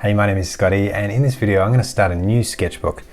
Hey, my name is Scotty, and in this video I'm going to start a new sketchbook.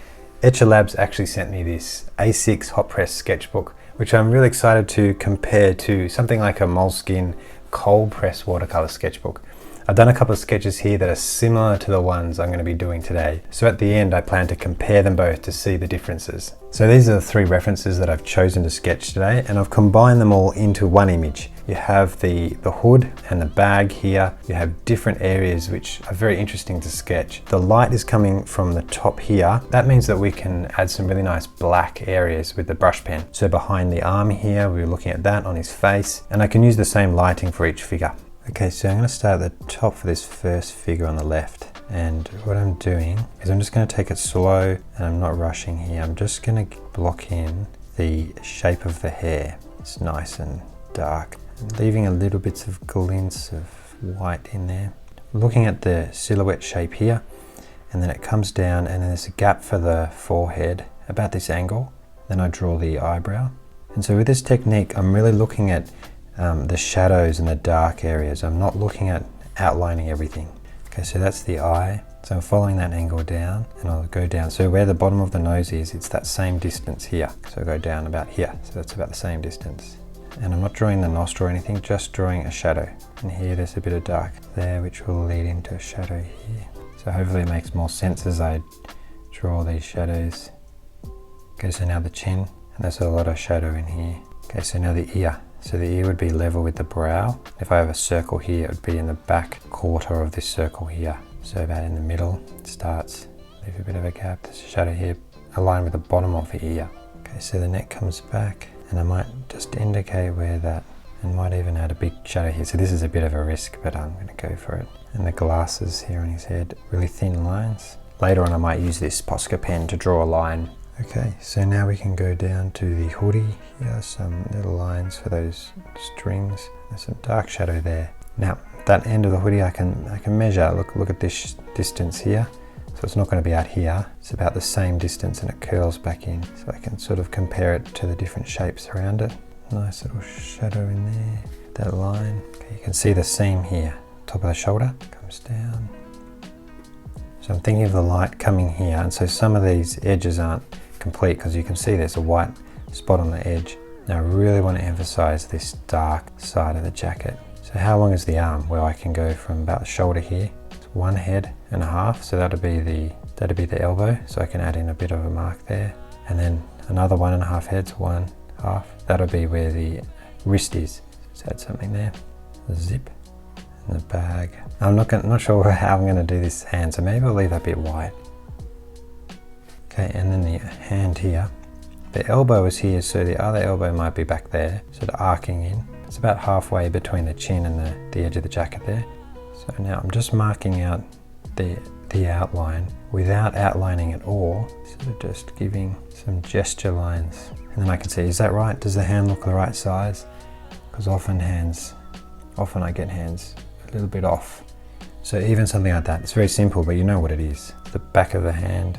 Etcher Labs actually sent me this A6 hot press sketchbook, which I'm really excited to compare to something like a Moleskine cold press watercolor sketchbook. I've done a couple of sketches here that are similar to the ones I'm going to be doing today. So at the end I plan to compare them both to see the differences. So these are the three references that I've chosen to sketch today, and I've combined them all into one image. You have the hood and the bag here. You have different areas which are very interesting to sketch. The light is coming from the top here. That means that we can add some really nice black areas with the brush pen. So behind the arm here, we're looking at that on his face, and I can use the same lighting for each figure. Okay, so I'm going to start at the top for this first figure on the left. And what I'm doing is I'm just going to take it slow, and I'm not rushing here. I'm just going to block in the shape of the hair. It's nice and dark, leaving a little bits of glints of white in there. Looking at the silhouette shape here, and then it comes down, and then there's a gap for the forehead about this angle. Then I draw the eyebrow. And so with this technique, I'm really looking at the shadows and the dark areas. I'm not looking at outlining everything. Okay, so that's the eye. So I'm following that angle down, and I'll go down. So where the bottom of the nose is, it's that same distance here. So I'll go down about here. So that's about the same distance. And I'm not drawing the nostril or anything, just drawing a shadow. And here there's a bit of dark there, which will lead into a shadow here. So hopefully it makes more sense as I draw these shadows. Okay, so now the chin, and there's a lot of shadow in here. Okay, so now the ear. So the ear would be level with the brow. If I have a circle here, it would be in the back quarter of this circle here. So about in the middle, it starts, leave a bit of a gap. There's a shadow here, aligned with the bottom of the ear. Okay, so the neck comes back, and I might just indicate where that, and might even add a big shadow here. So this is a bit of a risk, but I'm going to go for it. And the glasses here on his head, really thin lines. Later on I might use this Posca pen to draw a line. Okay, so now we can go down to the hoodie. Here are some little lines for those strings. There's some dark shadow there. Now, that end of the hoodie I can measure. Look at this distance here. So it's not going to be out here. It's about the same distance, and it curls back in. So I can sort of compare it to the different shapes around it. Nice little shadow in there. That line. Okay, you can see the seam here. Top of the shoulder comes down. So I'm thinking of the light coming here, and so some of these edges aren't complete because you can see there's a white spot on the edge. Now I really want to emphasize this dark side of the jacket. So how long is the arm? Well, I can go from about the shoulder here to 1.5 heads, so that'll be the elbow. So I can add in a bit of a mark there, and then another 1.5 heads, 1/2. That'll be where the wrist is. Let's add something there. The zip and the bag. I'm not sure how I'm going to do this hand, so maybe I'll leave that bit white. Okay, and then the hand here. The elbow is here, so the other elbow might be back there, so the arcing in. It's about halfway between the chin and the edge of the jacket there. So now I'm just marking out the outline without outlining at all, sort of just giving some gesture lines. And then I can see, is that right? Does the hand look the right size? Because often I get hands a little bit off. So even something like that, it's very simple, but you know what it is. The back of the hand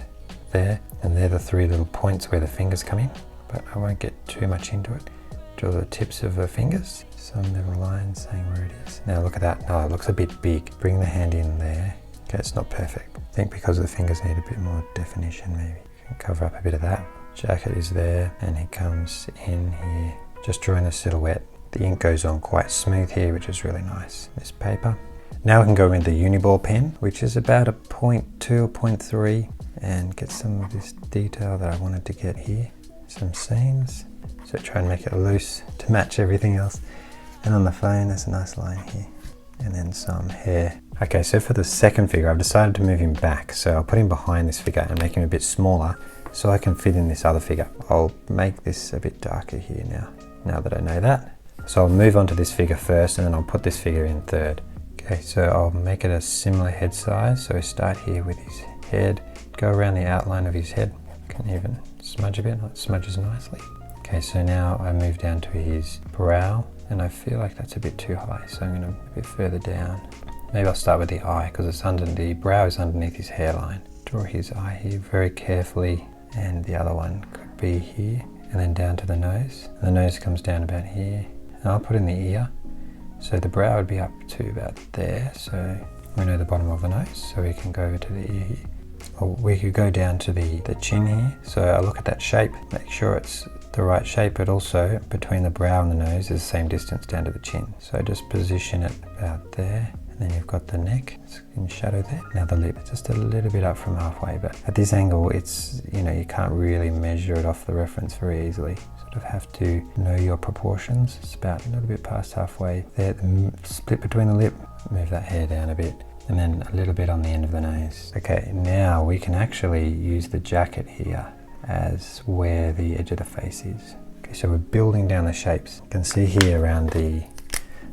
there, and they're the three little points where the fingers come in, but I won't get too much into it. Draw the tips of the fingers, some little lines saying where it is. Now look at that. No, it looks a bit big. Bring the hand in there. Okay, it's not perfect. I think because the fingers need a bit more definition, maybe. You can cover up a bit of that. Jacket is there, and he comes in here, just drawing the silhouette. The ink goes on quite smooth here, which is really nice. This paper. Now I can go in the Uniball pen, which is about a 0.2 or 0.3, and get some of this detail that I wanted to get here. Some seams. So try and make it loose to match everything else. And on the phone, there's a nice line here. And then some hair. Okay, so for the second figure, I've decided to move him back. So I'll put him behind this figure and make him a bit smaller so I can fit in this other figure. I'll make this a bit darker here now that I know that. So I'll move on to this figure first, and then I'll put this figure in third. Okay, so I'll make it a similar head size. So I start here with his head, go around the outline of his head. Can even smudge a bit, it smudges nicely. Okay, so now I move down to his brow, and I feel like that's a bit too high, so I'm going to a bit further down. Maybe I'll start with the eye, because it's under the brow is underneath his hairline. Draw his eye here very carefully, and the other one could be here, and then down to the nose. And the nose comes down about here, and I'll put in the ear. So the brow would be up to about there, so We know the bottom of the nose, so we can go over to the ear here. Or we could go down to the chin here. So I look at that shape, make sure it's the right shape, but also between the brow and the nose is the same distance down to the chin. So just position it about there. And then you've got the neck, it's in shadow there. Now the lip, just a little bit up from halfway, but at this angle, it's, you know, you can't really measure it off the reference very easily. Sort of have to know your proportions. It's about a little bit past halfway there. The split between the lip, move that hair down a bit. And then a little bit on the end of the nose. Okay, now we can actually use the jacket here as where the edge of the face is. Okay, so we're building down the shapes. You can see here around the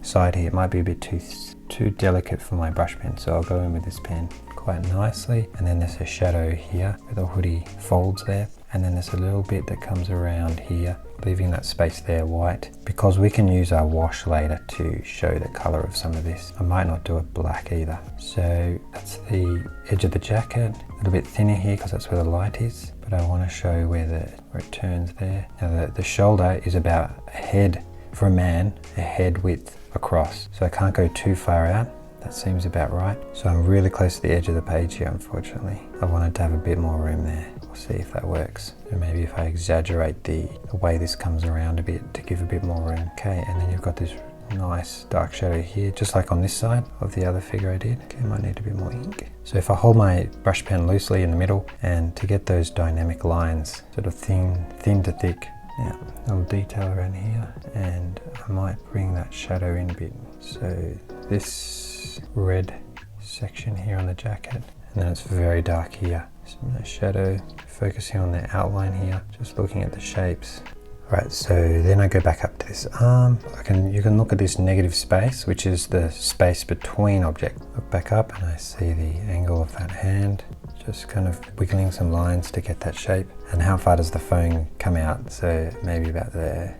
side here, it might be a bit too delicate for my brush pen, so I'll go in with this pen quite nicely. And then there's a shadow here where the hoodie folds there. And then there's a little bit that comes around here, leaving that space there white, because we can use our wash later to show the color of some of this. I might not do it black either. So that's the edge of the jacket, a little bit thinner here because that's where the light is, but I want to show where it turns there. Now the shoulder is about a head, for a man, a head width across. So I can't go too far out. That seems about right. So I'm really close to the edge of the page here, unfortunately. I wanted to have a bit more room there. We'll see if that works. So maybe if I exaggerate the way this comes around a bit to give a bit more room. Okay, and then you've got this nice dark shadow here, just like on this side of the other figure I did. Okay, I might need a bit more ink. So if I hold my brush pen loosely in the middle, and to get those dynamic lines, sort of thin to thick. Now, a little detail around here, and I might bring that shadow in a bit. So this red section here on the jacket, and then it's very dark here. So nice shadow, focusing on the outline here, just looking at the shapes. Right, so then I go back up to this arm. You can look at this negative space, which is the space between objects. Look back up and I see the angle of that hand. Just kind of wiggling some lines to get that shape. And how far does the phone come out? So maybe about there.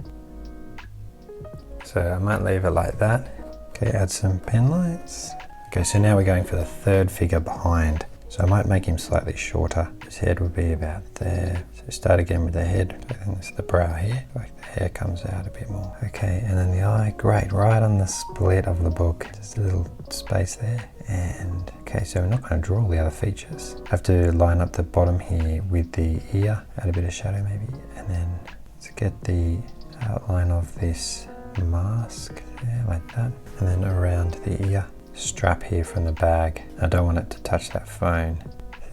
So I might leave it like that. Okay, add some pen lights. Okay, so now we're going for the third figure behind. So I might make him slightly shorter. His head would be about there. So start again with the head. I think it's the brow here. Like the hair comes out a bit more. Okay, and then the eye, great, right on the split of the book. Just a little space there. And okay, so we're not going to draw all the other features. I have to line up the bottom here with the ear, add a bit of shadow maybe, and then let's get the outline of this mask there, like that, and then around the ear. Strap here from the bag. I don't want it to touch that phone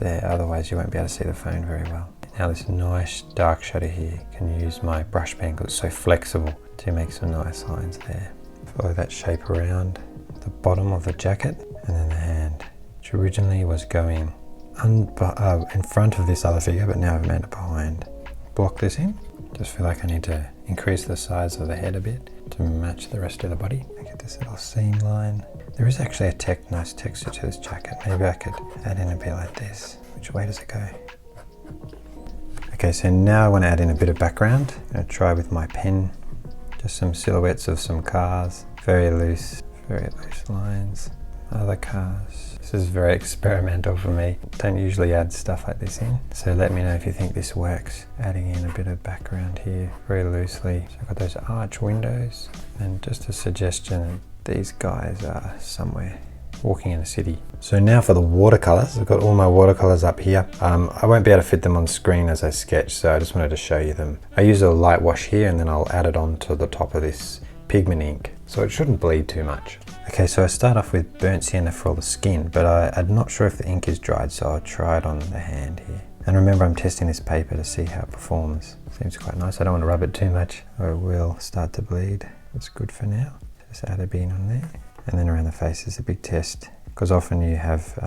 there, otherwise you won't be able to see the phone very well. Now this nice dark shadow here, can use my brush pen because it's so flexible to make some nice lines there. Follow that shape around the bottom of the jacket, and then the hand, which originally was going in front of this other figure, but now I've made it behind. Block this in. Just feel like I need to increase the size of the head a bit to match the rest of the body. I get this little seam line. There is actually a nice texture to this jacket. Maybe I could add in a bit like this. Which way does it go? Okay, so now I want to add in a bit of background. I'm going to try with my pen. Just some silhouettes of some cars. Very loose lines. Other cars. This is very experimental for me. Don't usually add stuff like this in. So let me know if you think this works. Adding in a bit of background here, very loosely. So I've got those arch windows. And just a suggestion, these guys are somewhere walking in a city. So now for the watercolors. I've got all my watercolors up here. I won't be able to fit them on screen as I sketch, so I just wanted to show you them. I use a light wash here, and then I'll add it on to the top of this pigment ink, so it shouldn't bleed too much. Okay, so I start off with burnt sienna for all the skin, but I'm not sure if the ink is dried, so I'll try it on the hand here. And remember, I'm testing this paper to see how it performs. Seems quite nice. I don't want to rub it too much or it will start to bleed. It's good for now. Just add a bean on there. And then around the face is a big test, because often you have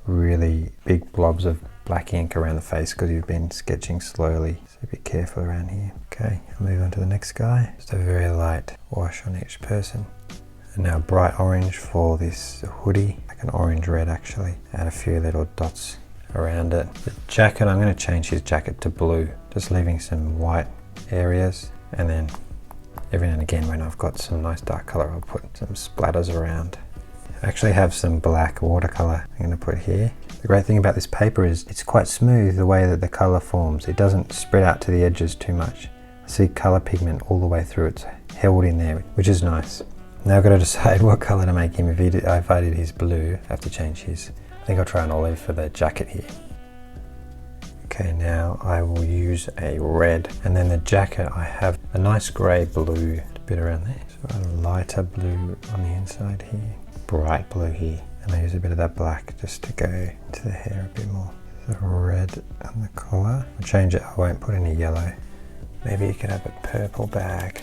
really big blobs of black ink around the face because you've been sketching slowly. So be careful around here. Okay, I'll move on to the next guy. Just a very light wash on each person. And now bright orange for this hoodie, like an orange red actually. Add a few little dots around it. The jacket, I'm going to change his jacket to blue, just leaving some white areas, and then every now and again when I've got some nice dark color, I'll put some splatters around. I actually have some black watercolor I'm going to put here. The great thing about this paper is it's quite smooth the way that the color forms. It doesn't spread out to the edges too much. I see color pigment all the way through. It's held in there, which is nice. Now I've got to decide what colour to make him. If I did his blue, I have to change his. I think I'll try an olive for the jacket here. Okay, now I will use a red, and then the jacket I have a nice grey blue bit around there. So a lighter blue on the inside here, bright blue here, and I use a bit of that black just to go into the hair a bit more. The red on the collar. I'll change it, I won't put any yellow. Maybe you could have a purple bag.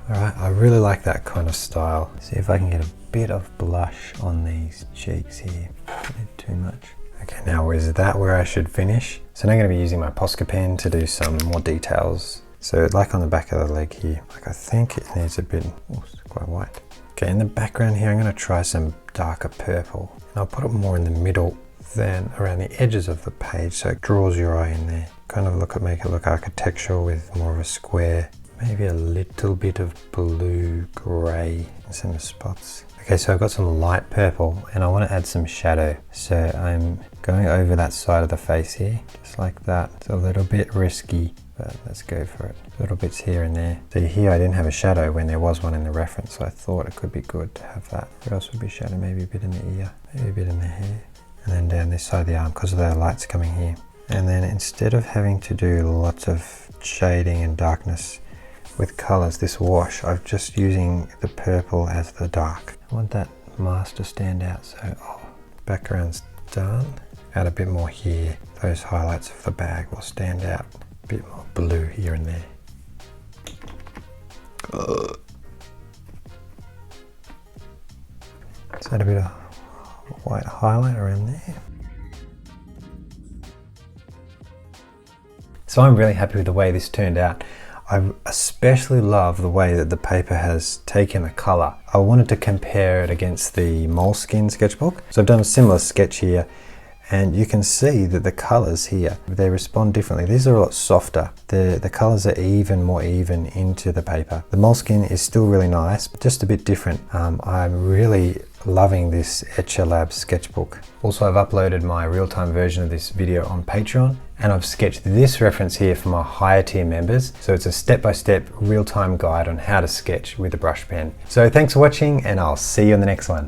Alright, I really like that kind of style. See if I can get a bit of blush on these cheeks here. Not too much. Okay, now is that where I should finish? So now I'm going to be using my Posca pen to do some more details. So like on the back of the leg here, like I think it needs a bit, oh, it's quite white. Okay, in the background here, I'm going to try some darker purple. And I'll put it more in the middle than around the edges of the page so it draws your eye in there. Kind of make it look architectural with more of a square. Maybe a little bit of blue, grey in some spots. Okay, so I've got some light purple and I want to add some shadow. So I'm going over that side of the face here, just like that. It's a little bit risky, but let's go for it. Little bits here and there. So here I didn't have a shadow when there was one in the reference, so I thought it could be good to have that. What else would be shadow? Maybe a bit in the ear, maybe a bit in the hair. And then down this side of the arm because of the lights coming here. And then instead of having to do lots of shading and darkness with colors, this wash, I'm just using the purple as the dark. I want that mask to stand out, so background's done. Add a bit more here. Those highlights of the bag will stand out. A bit more blue here and there. Let's add a bit of white highlight around there. So I'm really happy with the way this turned out. I especially love the way that the paper has taken the color. I wanted to compare it against the Moleskine sketchbook. So I've done a similar sketch here, and you can see that the colors here, they respond differently. These are a lot softer. The colors are more even into the paper. The Moleskine is still really nice, but just a bit different. I'm really loving this Etcher Labs sketchbook. Also, I've uploaded my real-time version of this video on Patreon, and I've sketched this reference here for my higher tier members. So it's a step-by-step real-time guide on how to sketch with a brush pen. So thanks for watching, and I'll see you in the next one.